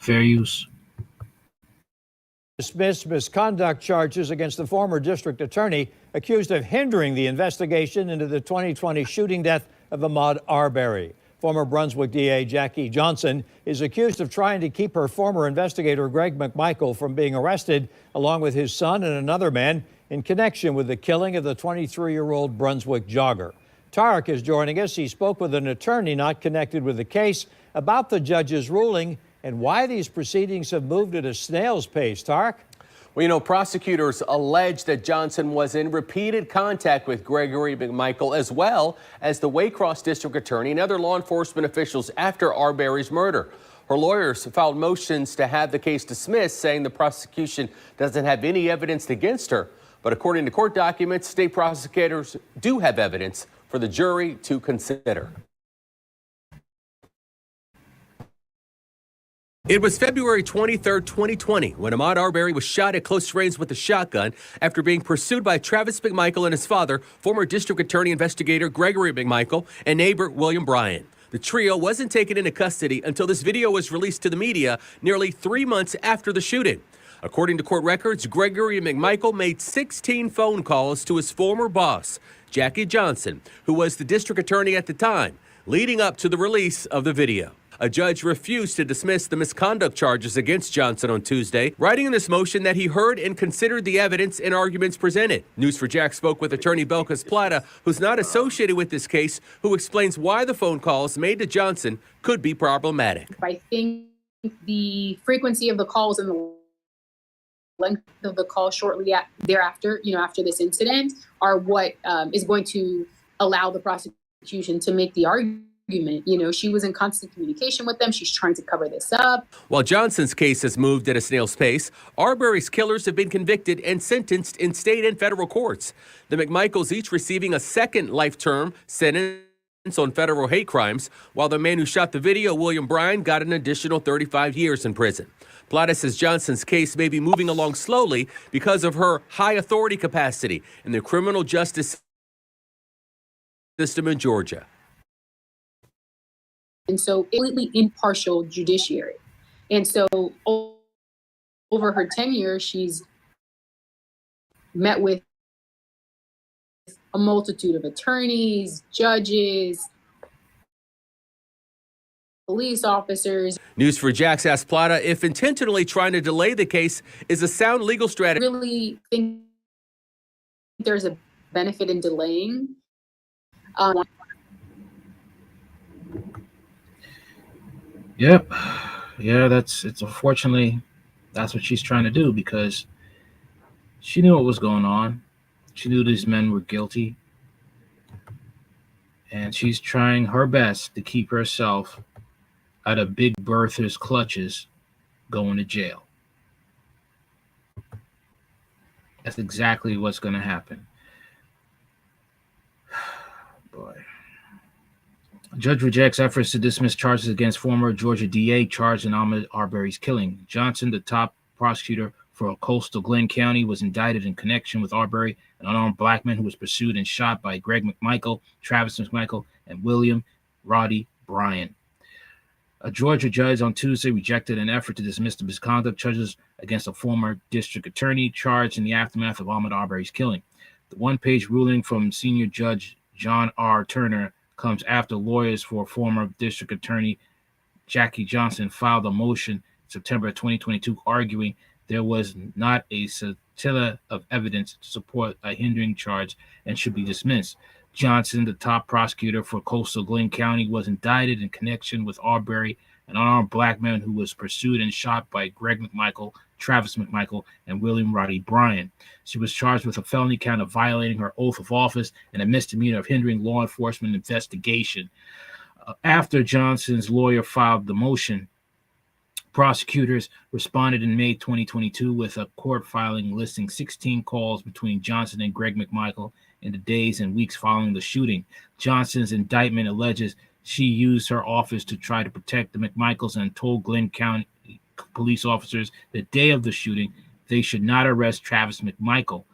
Fair use. Dismissed misconduct charges against the former district attorney accused of hindering the investigation into the 2020 shooting death of Ahmaud Arbery. Former Brunswick DA Jackie Johnson is accused of trying to keep her former investigator Greg McMichael from being arrested, along with his son and another man, in connection with the killing of the 23-year-old Brunswick jogger. Tarek is joining us. He spoke with an attorney not connected with the case about the judge's ruling and why these proceedings have moved at a snail's pace. Tarek? Well, prosecutors allege that Johnson was in repeated contact with Gregory McMichael, as well as the Waycross district attorney and other law enforcement officials after Arbery's murder. Her lawyers filed motions to have the case dismissed, saying the prosecution doesn't have any evidence against her. But according to court documents, state prosecutors do have evidence for the jury to consider. It was February 23, 2020, when Ahmaud Arbery was shot at close range with a shotgun after being pursued by Travis McMichael and his father, former district attorney investigator Gregory McMichael, and neighbor William Bryan. The trio wasn't taken into custody until this video was released to the media nearly 3 months after the shooting. According to court records, Gregory McMichael made 16 phone calls to his former boss, Jackie Johnson, who was the district attorney at the time, leading up to the release of the video. A judge refused to dismiss the misconduct charges against Johnson on Tuesday, writing in this motion that he heard and considered the evidence and arguments presented. News4Jax spoke with attorney Belkis Plata, who's not associated with this case, who explains why the phone calls made to Johnson could be problematic. I think the frequency of the calls and the length of the call shortly thereafter, after this incident, are what is going to allow the prosecution to make the argument. She was in constant communication with them. She's trying to cover this up. While Johnson's case has moved at a snail's pace, Arbery's killers have been convicted and sentenced in state and federal courts. The McMichaels each receiving a second life term sentence on federal hate crimes, while the man who shot the video, William Bryan, got an additional 35 years in prison. Plata says Johnson's case may be moving along slowly because of her high authority capacity in the criminal justice system in Georgia. And so completely impartial judiciary. And so over her tenure, she's met with a multitude of attorneys, judges, police officers. News4Jax asked Plata if intentionally trying to delay the case is a sound legal strategy. I really think there's a benefit in delaying. Yep. Yeah, it's unfortunately, that's what she's trying to do, because she knew what was going on. She knew these men were guilty. And she's trying her best to keep herself out of Big Bertha's clutches going to jail. That's exactly what's going to happen. Boy. A judge rejects efforts to dismiss charges against former Georgia DA charged in Ahmaud Arbery's killing. Johnson, the top prosecutor for coastal Glenn County, was indicted in connection with Arbery, an unarmed black man who was pursued and shot by Greg McMichael, Travis McMichael, and William Roddy Bryan. A Georgia judge on Tuesday rejected an effort to dismiss the misconduct charges against a former district attorney charged in the aftermath of Ahmaud Arbery's killing. The one-page ruling from senior judge John R. Turner comes after lawyers for former district attorney Jackie Johnson filed a motion in September 2022 arguing there was not a scintilla of evidence to support a hindering charge and should be dismissed. Johnson, the top prosecutor for coastal Glenn County, was indicted in connection with Arbery, an unarmed black man who was pursued and shot by Greg McMichael, Travis McMichael, and William Roddy Bryan. She was charged with a felony count of violating her oath of office and a misdemeanor of hindering law enforcement investigation. After Johnson's lawyer filed the motion, prosecutors responded in May 2022 with a court filing listing 16 calls between Johnson and Greg McMichael in the days and weeks following the shooting. Johnson's indictment alleges she used her office to try to protect the McMichaels and told Glenn County police officers the day of the shooting they should not arrest Travis McMichael.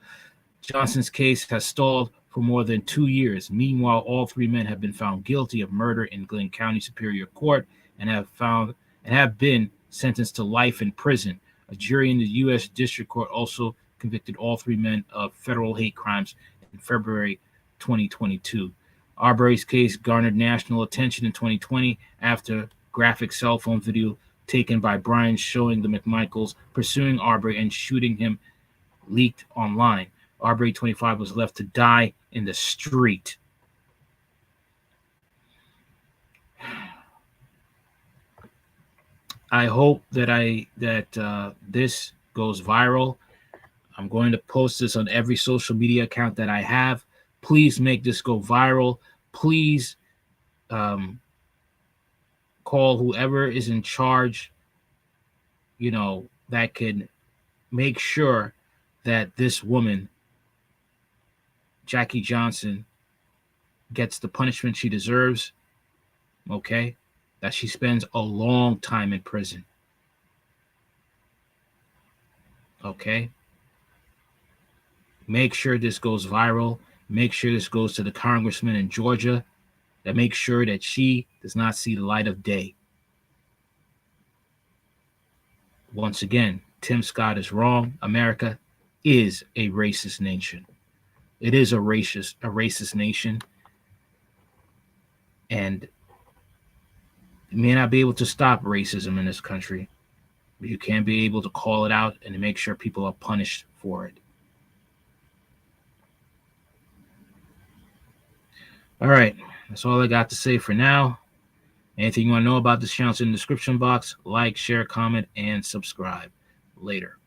Johnson's case has stalled for more than 2 years. Meanwhile, all three men have been found guilty of murder in Glenn County Superior Court and have been sentenced to life in prison. A jury in the U.S. District Court also convicted all three men of federal hate crimes in February 2022. Arbery's case garnered national attention in 2020 after graphic cell phone video taken by Bryan showing the McMichaels pursuing Arbery and shooting him leaked online. Arbery, 25, was left to die in the street. I hope that this goes viral. I'm going to post this on every social media account that I have. Please make this go viral. Please call whoever is in charge, that can make sure that this woman, Jackie Johnson, gets the punishment she deserves, okay? That she spends a long time in prison, okay? Make sure this goes viral. Make sure this goes to the congressman in Georgia, that makes sure that she does not see the light of day. Once again, Tim Scott is wrong. America is a racist nation. It is a racist nation. And you may not be able to stop racism in this country, but you can be able to call it out and to make sure people are punished for it. All right, that's all I got to say for now. Anything you want to know about this channel is in the description box. Like, share, comment, and subscribe. Later.